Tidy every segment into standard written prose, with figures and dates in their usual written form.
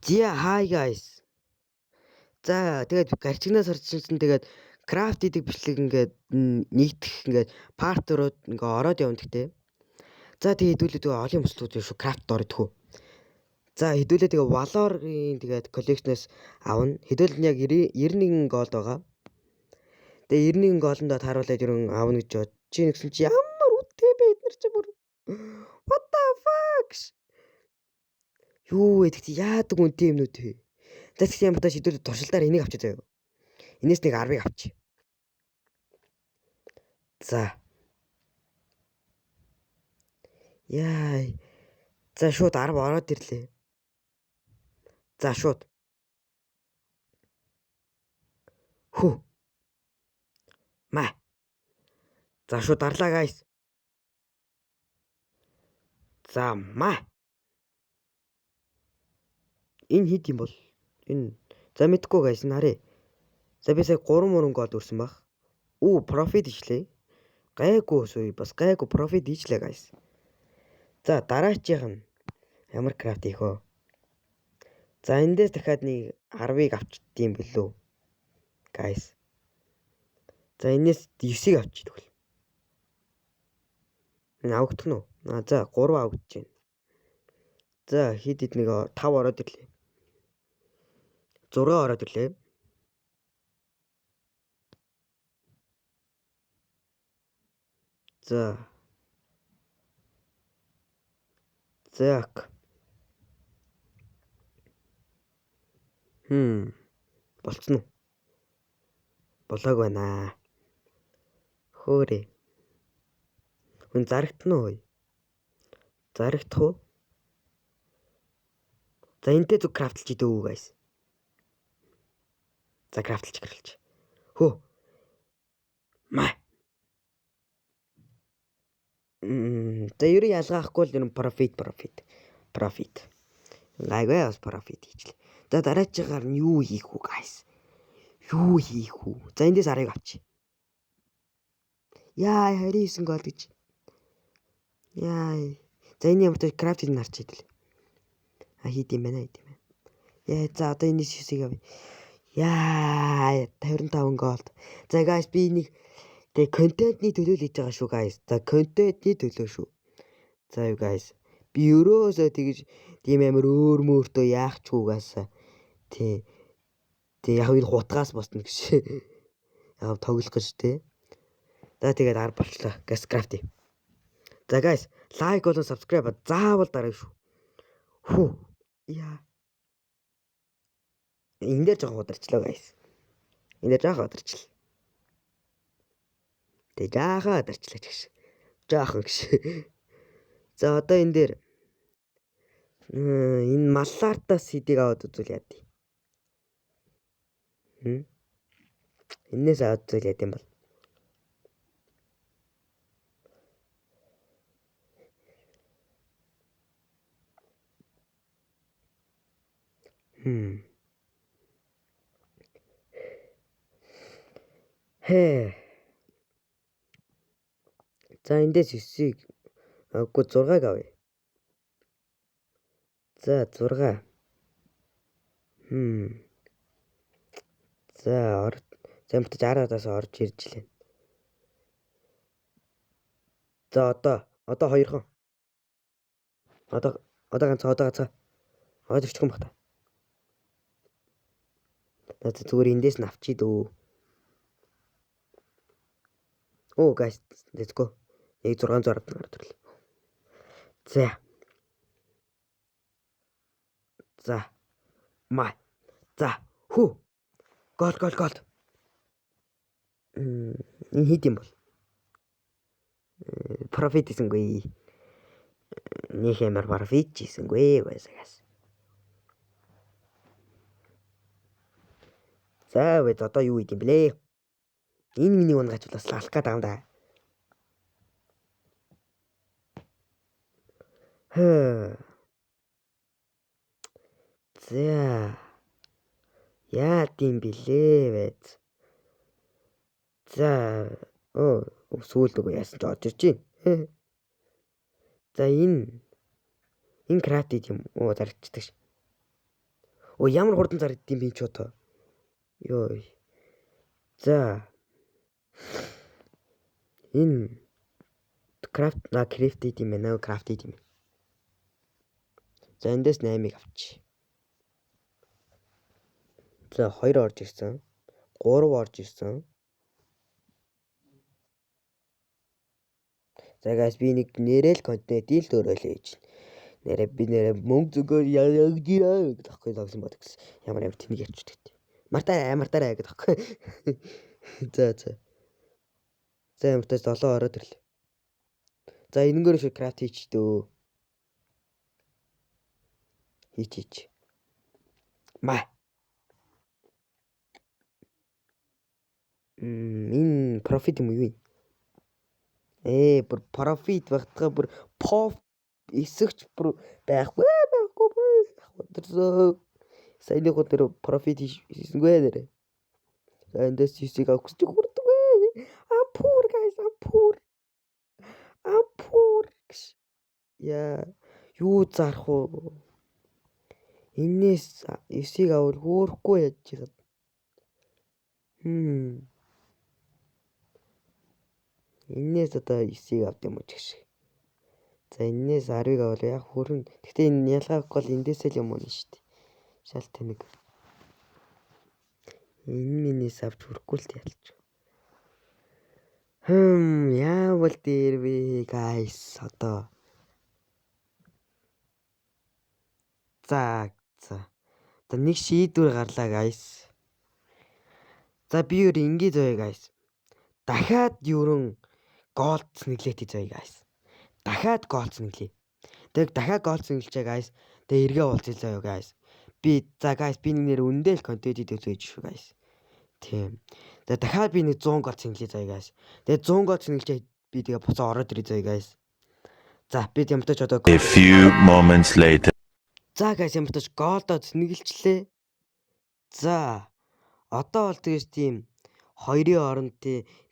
Yeah, hi guys. За тэгээд гарчигнаас орчихсон тэгээд крафт гэдэг бичлэг ингээд нэгдэх ингээд part 4-од ингээ ороод явна гэхдээ. За тэгээд хэдүүлээ тэгээ олон бүслүүд биш шүү крафт ордгоо. За хэдүүлээ тэгээ Valor-ийн тэгээд коллекшнээс авна. Хэдүүлээ яг 91 голд байгаа. Тэгээ 91 голондоо тааруулаад ерөн авна гэж бод. Чи нэгсэн чи ямар үтээ бэ эднэр чи бүр. What the fuck? Юу гэдэг чи яадаг үнтэй юмнууд вэ? Тэгэх юм бодож шийдвэр туршилтаар энийг авчиж заяа. Энэс нэг 10-ыг авчи. За. Яа. За шууд 10 ороод ирлээ. За шууд. Хүү. Маа. За шууд дарлаа guys. За маа. Энэ хит юм бол энэ за мэдгүй guys энэ харъя. За би сая 3 мөрөн гол өрсөн баг. Оо профит ичлээ. Гайгүй сууй бас гайгүй профит ичлээ guys. За дараачих нь ямар крафт хийх вэ? За эндээс дахиад нэг 10-ыг авчдсан билүү. Guys. За энэс 9-ыг авчиж тэгвэл. Авагдах нь уу? За 3 авагдаж байна. За хэд нэг 5 ороод ирлээ. 6 ороод ирлээ. За. Так. Болцсон уу? Болоог байна. Хөөрэ. Хүн зарагдсан уу? Зарагдах уу? За энтэй зүг крафтлж идөө guys. За крафтлж гэрэлж. Хөө. Маа. За ерөө ялгаахгүй л ер нь профит. Гайгүй бас профит хийчихлээ. За дараачихаар нь юу хийх вэ guys? Юу хийх вэ? За эндээс 10-ыг авчи. Яа 29 гол гэж. Яа. За энэ ямар ч крафтыг нарч идэл. Хийд юм байна. Яа за одоо энэ 9-ийг авъя. Яа 25 голд. За guys би нэг тэг контентний төлөө л хийж байгаа шүү guys. За контентний төлөө шүү. За юу guys. Би өрөөсөө тэгж тийм амар өөр мөөртөө яах ч үгээс. Тэг яг энэ хутгаас босно гэж. Яг тоглох гэж те. За тэгээд 10 болчлоо. Gas craft. За guys, лайк болон subscribe заавал дараа шүү. Хүү. Яа. Энд дээр жоохон ударчлаа guys. Энд дээр жоохон ударчлаа. Тэг жаахан ударчлаа гэж. Жаахан гэж. За одоо энэ дээр энэ маллартаас сэдийг аваад үзүүл яа тий. Энээс аваад үзүүл яа юм бол. Хэ. За эндээс 9-ийг аггүй 6-ыг авъя. За 6. За замтаж 10-аас орж ирж лээ. За одоо 2 хон. Одоо ганцаа. Орж ирчих юм бах та. За зүгээр эндээс нь авчий дөө. Оо guys, let's go. Яг 600 ороод ирлээ. За. Маа. За. Хүү. Гол. Энэ хит юм бол. Профит хийсэнгүй. Нэг ямар профит хийсэнгүй guys. За вэ одоо юу хийх юм блэ? Энэ миний унгаач бас алах гээд байгаа юм да. За. Яа тийм блэ вэ? За. Сүүлд үгүй яасан ч орж ирж байна. За энэ крафт юм уу зарчдаг ш. Оо ямар хурдан зарагддсан би ч одоо. Йоо. За. Энэ крафт хийм байна. Крафт хийм. За эндээс 8-ыг авчи. За 2 орж ирсэн. 3 орж ирсэн. За guys би нэг нэрэл контент ил дөөрөөлөө хийж. Нэрээ би мөнгө зүгээр яагдаа гэхгүй логсон бод гэсэн. Ямар тэнэг ярьчихдаг. Мартаарай гэдэг байхгүй. За. За ямартаа 7 ороод ирлээ. За энэгээр шиг крафт хийч дөө. Хийч. Энэ профит юм юу? Бүр профит багтгаа бүр pop эсэгч бүр байхгүй. Саяны хөдөр профит хийсэнгүй нэрэ. За эндээс хийсийг авах гэж хурдаг. I'm poor guys, I'm poor. Яа, юу зарах уу? Энээс 9-ийг авал хөөрөхгүй яаж чигээд. Энээс одоо 9-ийг авд юм уу гэж. За энээс 10-ыг авал яг хөрөн. Гэтэ энэ ялгаахгүй бол эндээсээ л юм уу шүү дээ. Шал тэнэг. Энэ минийс авч хүрхгүй л ялч. Яавал дээр вэ guys одоо. За. Нэг шийдвэр гарлаа guys. За би өөр ингэ заяа guys. Дахиад ерөн голд нэглээд заяа guys. Дахиад голд нэглээ. Тэг дахиад голд нэглэжээ guys. Тэг эргээ уулзъя guys. Би нэр үндэл контент хийдэг шүү guys. Тийм. Тэг дахиад би нэг 100 голд нэглээ заяа guys. Тэг 100 голд нэглэж би тэгээ буцаа ороод ирээ заяа guys. За би ямтаж одоо A few moments later. За guys ямтаж голдод нэглэлчлээ. За одоо бол тэгэж тийм хоёрын оронд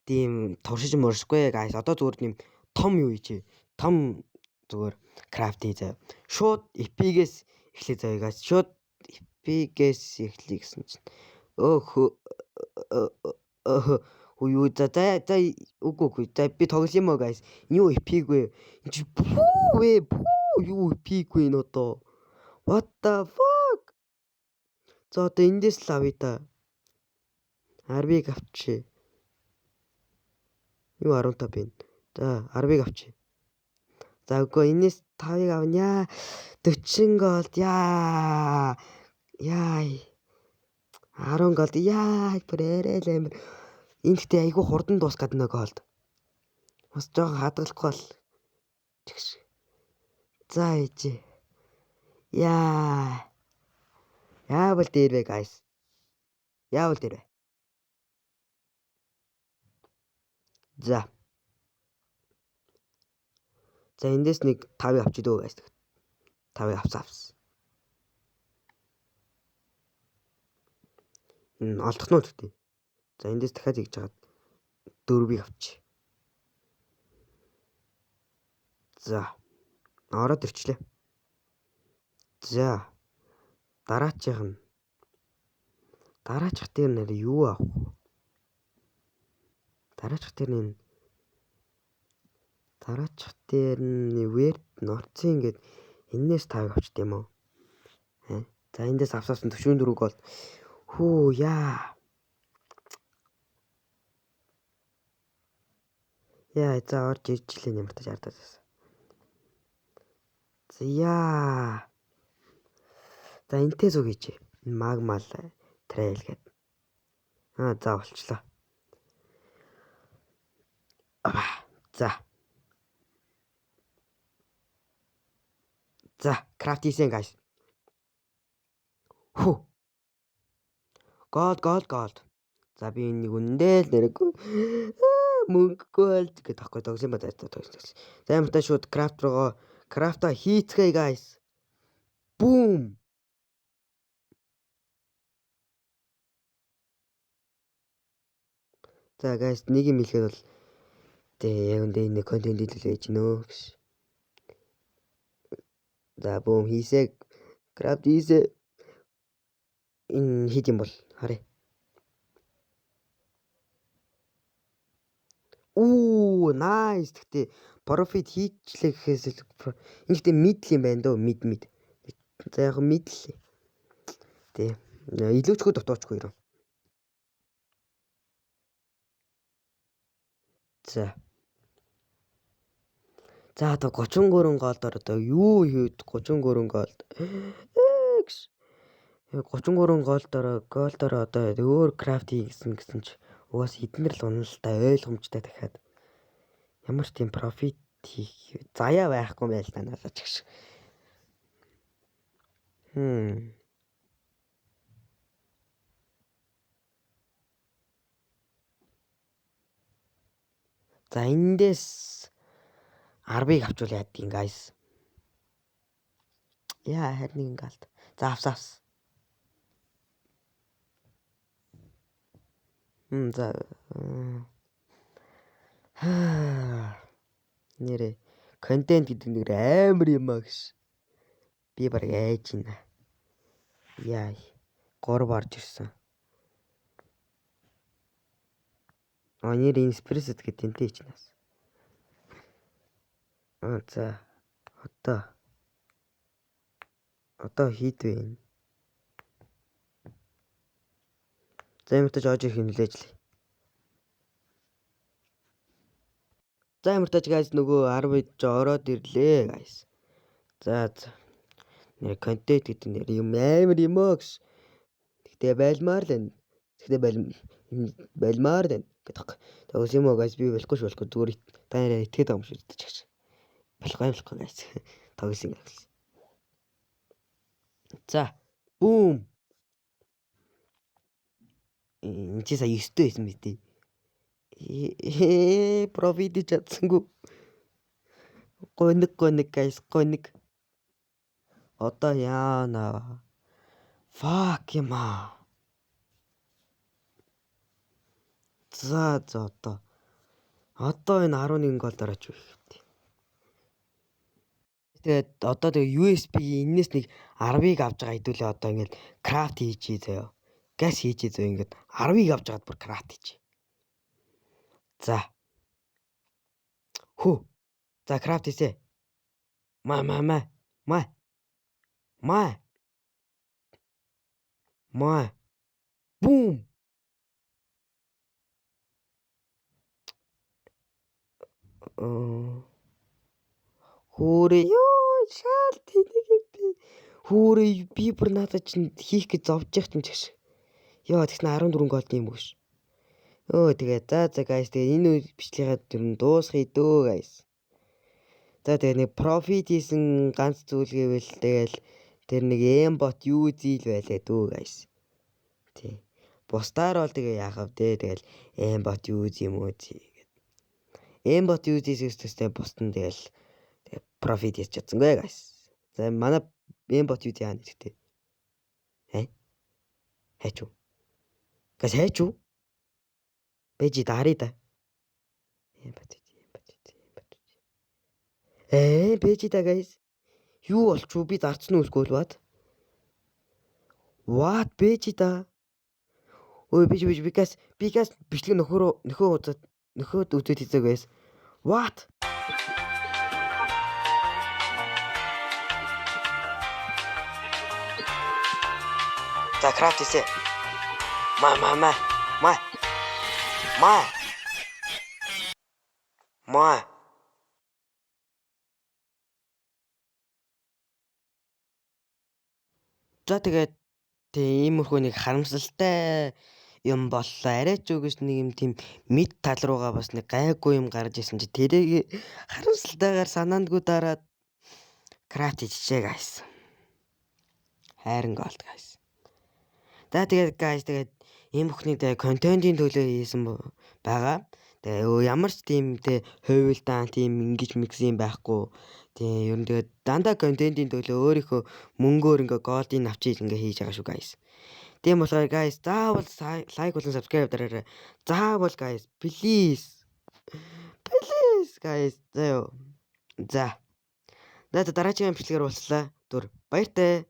тийм туршиж мөршгүй guys. Одоо зүгээр тийм том юу хийжээ. Том зүгээр крафт хийзээ. Шууд EP-гээс эхлэе заяа guys. Шууд EP-гээс эхлэе гэсэн чинь. Юу за үгүй. За би тоглоом юм guys. Юу EP-гүй. Энд чи юу EP-гүй нөө тоо. What the fuck? За одоо эндээс л авъя та. 10-ыг авчи. Юу 15 бэ? За 10-ыг авчи. За үгүй энэс 5-ыг авнаа. 40 голд яа. 10 голд яа бүрээрэл амир. Энэ ихтэй айгүй хурдан дуусгаад нэг голд. Бас жоохон хадгалахгүй бол. За ээж. Яавал дээр вэ guys. Яавал дээр вэ. За эндээс нэг 5-ыг авчи дөө guys. 5-ыг авсан. Олдох нь үгүй. За эндээс дахиад хийж хагаад 4-ыг авчи. За ороод ирчлээ. За дараачих дээр нэр юу авах вэ? Дараачих дээр нь веб норцын ингээд энээс 5-ыг авчт юм уу? За эндээс авсаасан 44 гол. Яа за орж ирчлээ ямар тааж ардаас. За энтэй зүг хийж. Магмал трейл гээд. За болчлоо. За крафт хийсэн guys. Gold. За би нэг үндэл нэргүй мөнгөгүй л гэдэг тахгүй тогсон ба зайтай тогсон. За ямартай шууд крафта хийцгээе guys. Boom. За guys нэг юм хэлэхэд бол яг энэ контент хийлгэж нөө гэж. За boom хийсээ крафт хийсээ. Энэ хэд юм бол харъя. Оо, nice. Тэгтээ profit хийчлээ гэхээс энэ гэхдээ middle юм байна дөө, mid. За яг middle. Тэ. Илүүчгүй дутуучгүй юу. За. За одоо 33 голдоор одоо юу хийвд 33 голд. 33 голдоор одоо өөр крафт хийсэн гэсэн чи угаас эднэр л уналтай ойлгомжтой дахиад ямар ч тийм профит хийх заяа байхгүй байл та надад ч гэж. За эндээс 10-ыг авчвал яадгийн guys. Яа харин нэг галт. За авсаас. За. Нэрэ контент гэдэг нэр амар юм аа гэж. Би баг айж байна. Яа. 3 орж ирсэн. Нэр инспиресэт гэдэг тэнтэй чинь. За. Одоо хийдвэ. За юмтаж оож ирэх нэлээжлээ. За юмтаж guys нөгөө 10-д ороод ирлээ guys. За. Нэр контент гэдэг нэр юм амар юм аа гэж. Тэгтээ байлмаар л байна. Байлмаар байна гэдэг. Тэгээс юм уу guys би болохгүй зүгээр та нараа итгээд байгаа юм шиг гэдэг ч. Болохгүй guys. Тогс ингэ. За. Бүүм. Энд чи сая 9-тэй байсан мэт. Профит чадсангүй. Гониг guys, гониг. Одоо яана. Fuck юм аа. За одоо. Одоо энэ 11 гол дараач үү. Тэгээд одоо тэгээ USB энэс нэг 10-ыг авч байгаа хэдүүлээ одоо ингээд крафт хийж заяа. Газ хийж заяа ингээд 10-ыг авч байгаад бүр крафт хийж. За. За крафт хийсэ. Маа. Бүүм. Хөөрэ ёо шал тэнэг би. Хөөрэ би бүр надад чинь хийх гэж зовж яах юм чигш. Ёо тэгснэ 14 голд юм өгш. Тэгээ за guys тэгээ энэ бичлэгээ тэр нь дуусгая дөө guys. За тэгээ нэг профит хийсэн ганц зүйл гэвэл тэгэл тэр нэг aimbot юу зийл байлаа дөө guys. Тий. Бусдаар бол тэгээ яах вэ тэгэл aimbot юу юм уу тий. Aimbot юу зийлсэстэй бусдын тэгэл профит хийж чадсангүй guys. За манай aimbot юу яа нэгтэй. Хайч уу? Гас хайч уу? Бэжи дарий да. Бэжи да guys. Юу болчихв би зарцсан үсгүй л бат. What бэжи да. Ой би гас бичлэг нөхөд үзээд хийдэг guys. What? За крафт хийсэ. Маа. За тэгээд иймэрхүү нэг харамсалтай юм боллоо. Арай ч үгүйс нэг юм тийм мэд тал руугаа бас нэг гайгүй юм гарч ирсэн чи тэрийг харамсалтайгаар санаандгүй дараад крафт хийчихээ guys. Хайран голд guys. За тэгээд guys тэгээд ийм бүхний контентын төлөө хийсэн байгаа. Тэгээ ямар ч тийм хувилдаан тийм ингэж миксийн байхгүй. Тэгээ ер нь тэгээд дандаа контентын төлөө өөрийнхөө мөнгөөр ингээ голдын авчиж ингээ хийж байгаа шүү guys. Тийм болохоор guys заавал лайк болон subscribe дараарай. Заавал guys please guys заяа. За дараагийн бичлэгээр уулзлаа. Баяртай.